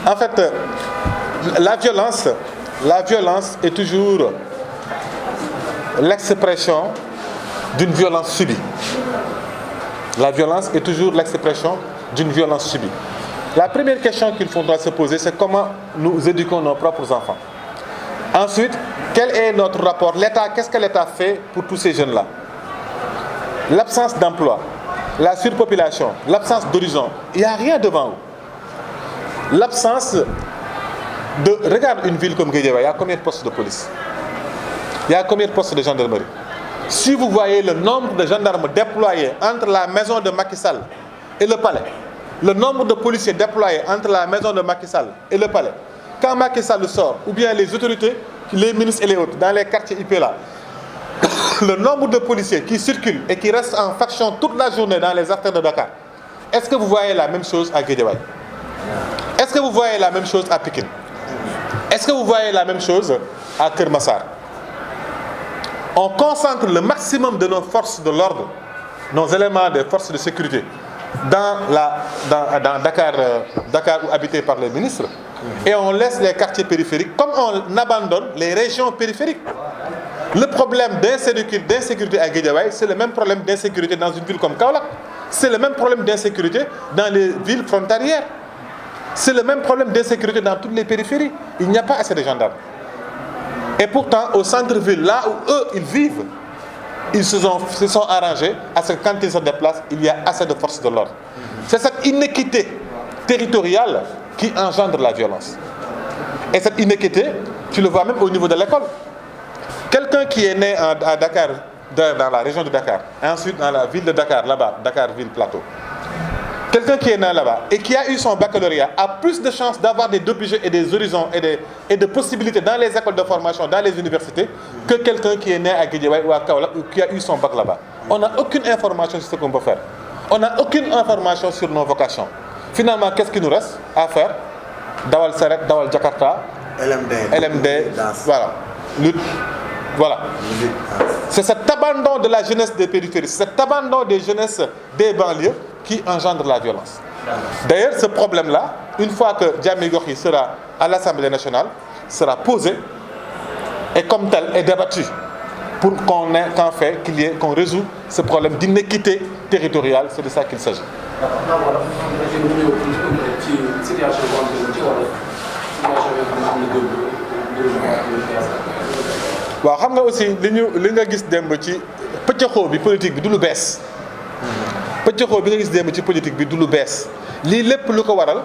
En fait, la violence est toujours l'expression d'une violence subie. La violence est toujours l'expression d'une violence subie. La première question qu'il faudra se poser, c'est comment nous éduquons nos propres enfants. Ensuite, quel est notre rapport? L'État, qu'est-ce que l'État fait pour tous ces jeunes-là? L'absence d'emploi, la surpopulation, l'absence d'horizon, il n'y a rien devant eux. L'absence de... Regarde une ville comme Guédiawaye, il y a combien de postes de police? Il y a combien de postes de gendarmerie? Si vous voyez le nombre de gendarmes déployés entre la maison de Macky Sall et le palais, le nombre de policiers déployés entre la maison de Macky Sall et le palais, quand Macky Sall sort, ou bien les autorités, les ministres et les autres, dans les quartiers IP là, le nombre de policiers qui circulent et qui restent en faction toute la journée dans les artères de Dakar, est-ce que vous voyez la même chose à Guédiawaye? Est-ce que vous voyez la même chose à Pikine? Est-ce que vous voyez la même chose à Keur Massar? On concentre le maximum de nos forces de l'ordre, nos éléments de forces de sécurité, dans Dakar, Dakar habité par les ministres, et on laisse les quartiers périphériques, comme on abandonne les régions périphériques. Le problème d'insécurité à Guédiawaye, c'est le même problème d'insécurité dans une ville comme Kaolack. C'est le même problème d'insécurité dans les villes frontalières. C'est le même problème d'insécurité dans toutes les périphéries. Il n'y a pas assez de gendarmes. Et pourtant, au centre-ville, là où eux, ils vivent, ils se sont arrangés à ce que quand ils se déplacent, il y a assez de forces de l'ordre. C'est cette inéquité territoriale qui engendre la violence. Et cette inéquité, tu le vois même au niveau de l'école. Quelqu'un qui est né à Dakar, dans la région de Dakar, et ensuite dans la ville de Dakar, là-bas, Dakar Ville Plateau, quelqu'un qui est né là-bas et qui a eu son baccalauréat a plus de chances d'avoir des DPG et des horizons et de possibilités dans les écoles de formation, dans les universités, que quelqu'un qui est né à Guédiawaye ou à Kaolack ou qui a eu son bac là-bas. On n'a aucune information sur ce qu'on peut faire. On n'a aucune information sur nos vocations. Finalement, qu'est-ce qui nous reste à faire? Dawal Saret, Dawal Jakarta, LMD, voilà. Lutte. Voilà. C'est cet abandon de la jeunesse des périphéries, cet abandon des jeunesses des banlieues qui engendre la violence. D'ailleurs, ce problème-là, une fois que Diamy Gokhi sera à l'Assemblée nationale, sera posé et comme tel est débattu pour qu'on résout ce problème d'inéquité territoriale. C'est de ça qu'il s'agit. waaw xam nga aussi li nga gis démb ci pëccëxoo bi politique bi du lu bees pëccëxoo bi nga gis démb ci politique bi du lu bees lii lépp lu ko waral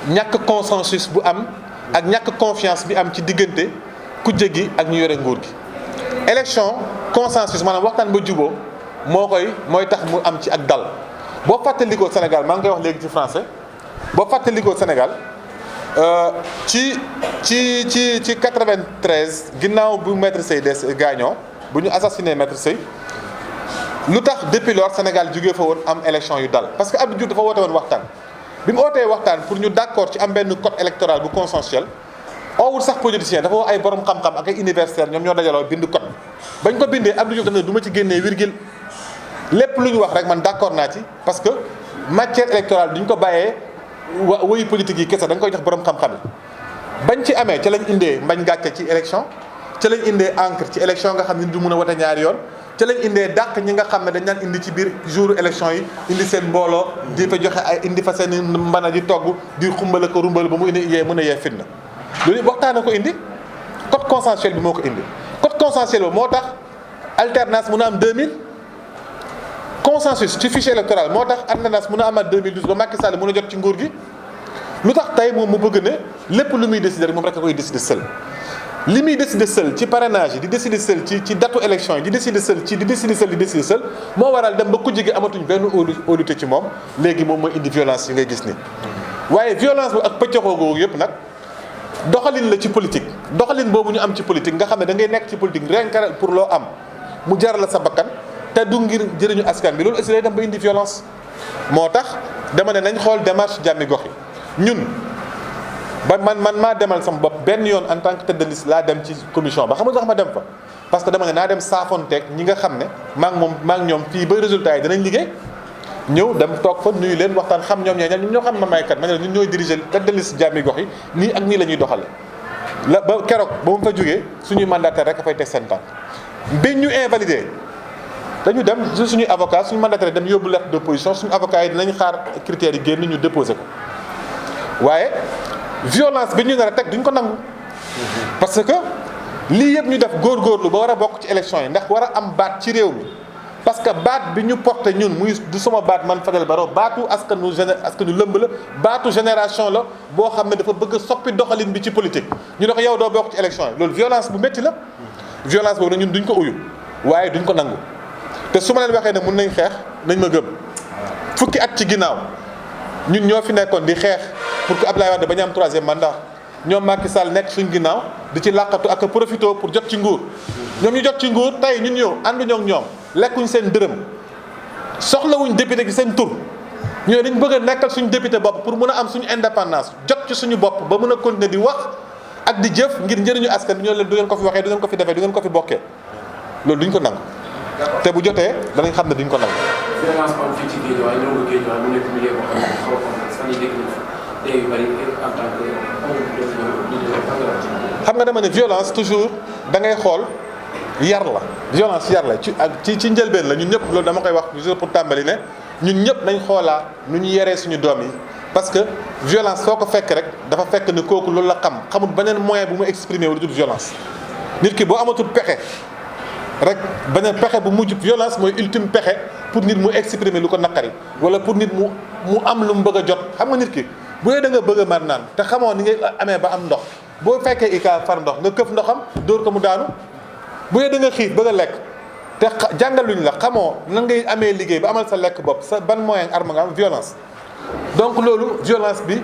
ñàkk consensus bu am ak ñàkk confiance bi am ci diggante kujje gi ak ñu yore nguur gi. élection consensus maanaam waxtaan ba juboo mooy tax mu am ci ak dal boo fàttalikoo Sénégal maa ngi koy wax léegi ci français boo fàttalikoo Sénégal ci 93 ginnaaw bu maître Sey des gaañoo bu ñu assassiné maître Sey lu tax depuis lors Sénégal jógee fa woon am élection yu dal parce que Abdou Diouf dafa woote woon waxtaan bi mu ootee waxtaan pour ñu d'accord ci am benn code électoral bu consensuel oowul sax politicien dafa woo ay borom xam-xam ak ay universitaires ñoom ñoo dajaloo bind code bañ ko bindee Abdou Diouf dafa ne du ma ci génnee virgule lépp lu ñu wax rek man d'accord naa ci parce que matière électorale duñ ko bàyyee woyu politique yi kese da nga koy jox borom xam-xam yi bañ ci amee ca lañ indee mbañ gàcce ci élection ca lañ indee encre ci élection nga xam ne du mun a wote ñaari yoon ca lañ indee dàq ñi nga xam ne dañ daan indi ci biir jour élection yi indi seen mbooloo di fa joxe ay indi fa seen mbana di togg di xumbala ko rumbal ba mu indi mën a yee fitna loolu waxtaan na ko indi code consensuel bi moo ko indi code consensuel bi moo tax alternance mun a am 2000 consensus ci fichier électoral moo tax alternance mun a amaat 2012 ba Macky Sall mun a jot ci nguur gi lu tax tey moom mu bëgg ne lépp lu muy décider moom rek a koy décider seul li muy décider seul ci parrainage yi di décider seul ci datu élection yi di décider seul moo waral dem ba ku jege amatuñ benn óolute ci moom léegi moom mooy indi violence yi ngay gis ni waaye violence bu ak pëccaxoo googu yëpp nag doxalin la ci politique doxalin boobu ñu am ci politique nga xam ne da ngay nekk ci politique rien que pour loo am mu jar la sa bakkan te du ngir jëriñu askan bi loolu aussi day dem ba indi violence moo tax dama ne nañ xool démarche Diamy Gokhi ñun ba man maa demal sama bopp benn yoon en tant que tête de liste laa dem ci commission ba xam nga ma dem fa parce que dama ne naa dem saafonteeg ñi nga xam ne maa ngi ñoom fii ba résultat yi danañ liggéey ñëw dem toog fa nuyu leen waxtaan xam ñoom ñun ñoo xam ma may kat ma ne ñun ñooy diriger tête de liste Jàmmi Gox yi nii ak nii la ñuy doxale la ba keroog ba mu fa jógee suñuy mandataire rek a fay teg seen tànk bi ñu invalidé dañu dem suñuy avocat suñu mandataire dem yóbbu lettre d'opposition suñu avocat yi dinañ xaar critères yi génn ñu déposé ko waaye violence bi ñu nar a teg duñ ko nangu parce que lii yëpp ñu def góorgóorlu ba war a bokk ci élection yi ndax war a am baat ci réew mi parce que baat bi ñu porté ñun muy du sama baat man Fadel Barro baatu askanu lëmb la baatu génération la boo xam ne dafa bëgg a soppi doxalin bi ci politique ñu ne ko yow doo bokk ci élection yi loolu violence bu métti la violence boobu nag ñun duñ ko uyu waaye duñ ko nangu te su ma leen waxee ne mun nañ xeex nañ ma gëm fukki at ci ginnaaw ñun ñoo fi nekkoon di xeex pour que Abdoulaye Wade bañ a am troisième mandat ñoom Macky Sall nekk suñ ginnaaw di ci làqatu ak profité pour jot ci nguur ñoom ñu jot ci nguur tey ñun ñëw ànduñoo ak ñoom lekkuñ seen dërëm soxlawuñ député gi seen tur ñoo dañ bëgg a nekkal suñu député bopp pour mën a am suñu indépendance jot ci suñu bopp ba mën a continuer di wax ak di jëf ngir njëriñu askan bi ñoo leen du ngeen ko fi waxee du ngeen ko fi defee du ngeen ko fi bokkee loolu duñ ko nangu te bu jotee danañ xam ne duñ ko nangu. violence am fii ci Guédiawaye ñëw nga Guédiawaye mu nekk milieu boo xam ne xaw a complexe fan yii dégg nañ fi tey yu bëri en tant que xam nga dama ne violence toujours da ngay xool yar la violence yar la ci njëlbeen la ñun ñëpp loolu dama koy wax toujours pour tàmbali ne ñun ñëpp nañ xoolaa nu ñu yaree suñu doom yi parce que violence foo ko fekk rek dafa fekk ne kooku loolu la xamul beneen moyen bu mu exprimer wu dul violence nit ki boo amatul pexe rek beneen pexe bu mujj violence mooy ultime pexe pour nit mu exprimer lu ko naqari wala pour nit mu am lu mu bëgg a jot xam nga nit ki bu dee da nga bëgg a mar naan te xamoo ni ngay amee ba am ndox boo fekkee ika far ndox nga këf ndoxam dóor ko mu daanu bu dee da nga xiif bëgg a lekk te jàngaluñ la xamoo nan ngay amee liggéey ba amal sa lekk bopp sa ban moyen arme nga am violence donc loolu violence bi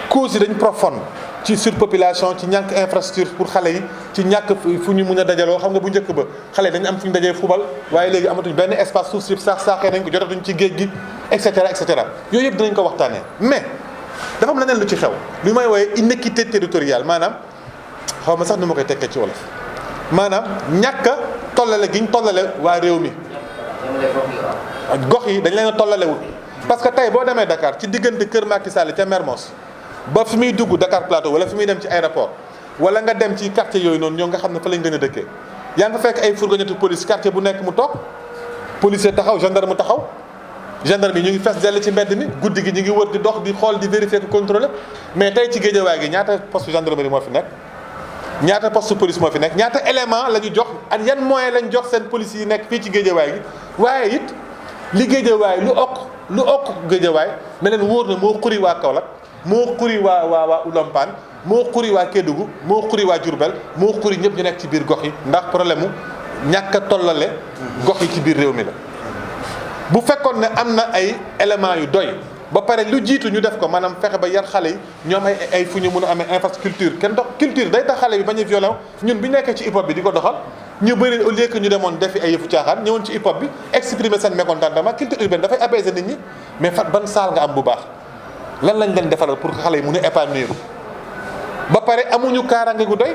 cause yi dañ profonde ci surpopulation ci ñàkk infrastructure pour xale yi ci ñàkk fu ñu mun a dajaloo xam nga bu njëkk ba xale yi dañu am fu ñu dajee fubal waaye léegi amatuñ benn espace suuf si saaxee nañ ko jotatuñ ci géej gi et cetera et cetera yooyu yëpp dinañ ko waxtaanee mais dafa am leneen lu ci xew lu may wooyee inéquité territoriale maanaam xaw ma sax nu ma koy tekkee ci wolof maanaam ñàkk a tollale gi ñu tollale waa réew mi gox yi dañ leen a tollalewul parce que tey boo demee Dakar ci diggante Kër Macky Sall ca Mermoz ba fi muy dugg Dakar Plateau wala fi muy dem ci aéroport wala nga dem ci quartier yooyu noonu ñoo nga xam ne fa lañ gën a dëkkee yaa nga fekk ay fourgonnette police quartier bu nekk mu toog policier taxaw gendarme taxaw gendarme yi ñu ngi fees dell ci mbedd mi guddi gi ñu ngi wër di dox di xool di vérifier ko contrôler mais tey ci Guédiawaye gi ñaata poste gendarmerie moo fi nekk ñaata poste police moo fi nekk ñaata élément la ñu jox ak yan moyen lañ jox seen police yi nekk fii ci Guédiawaye gi waaye it li Guédiawaye lu okk Guédiawaye ne leen wóor na moo xuri waa Kaolack moo xuri waa Oulompane moo xuri waa Kédougou moo xuri waa Diourbel moo xuri ñëpp ñu nekk ci biir gox yi ndax problème mu ñàkk a tollale gox yi ci biir réew mi la bu fekkoon ne am na ay éléments yu doy ba pare lu jiitu ñu def ko maanaam fexe ba yar xale yi ñoom ay fu ñu mun a amee infrastructure kenn dox culture day tax xale bi bañ a violent ñun bi nekkee ci hip hop bi di ko doxal ñu bëri au lieu que ñu demoon defi ay yëfu caaxaan ñëwoon ci hip hop bi exprimer seen mécontentement culture urbaine dafay apaiser nit ñi mais ban saal nga am bu baax lan lañ leen defaral pour que xale yi mun a épanouir ba pare amuñu kaaraange gu doy